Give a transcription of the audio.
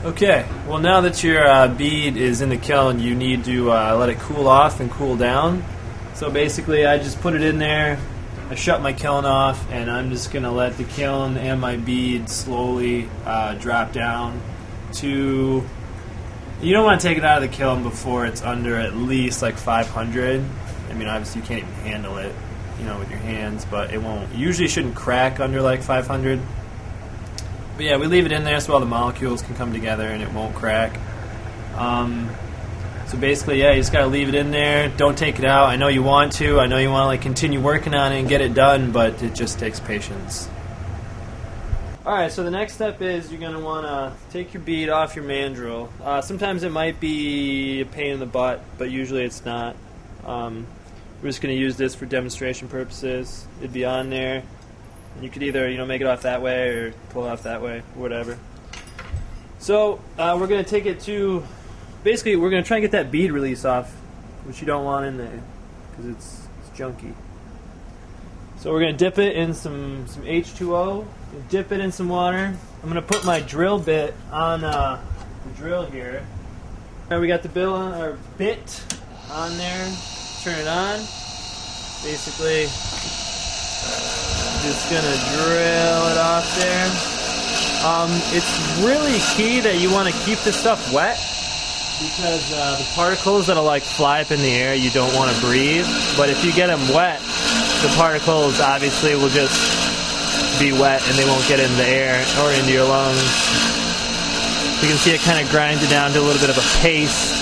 Okay, well now that your bead is in the kiln, you need to let it cool off and cool down. So basically I just put it in there, I shut my kiln off, and I'm just going to let the kiln and my bead slowly drop down to... You don't want to take it out of the kiln before it's under at least like 500. I mean, obviously you can't even handle it, you know, with your hands, but it won't. Usually shouldn't crack under like 500. But yeah, we leave it in there so all the molecules can come together and it won't crack. So basically, yeah, you just gotta leave it in there. Don't take it out. I know you want to. I know you want to like continue working on it and get it done, but it just takes patience. All right, so the next step is you're gonna want to take your bead off your mandrel. Sometimes it might be a pain in the butt, but usually it's not. We're just gonna use this for demonstration purposes. It'd be on there. You could either, you know, make it off that way or pull it off that way, or whatever. So we're going to take it to, basically we're going to try and get that bead release off, which you don't want in there because it's junky. So we're going to dip it in some H2O, dip it in some water. I'm going to put my drill bit on the drill here. Now we got the bit on there. Turn it on. Basically, just gonna drill it off there. It's really key that you want to keep this stuff wet because the particles that'll like fly up in the air you don't want to breathe. But if you get them wet, the particles obviously will just be wet and they won't get in the air or into your lungs. You can see it kind of grinds it down to a little bit of a paste.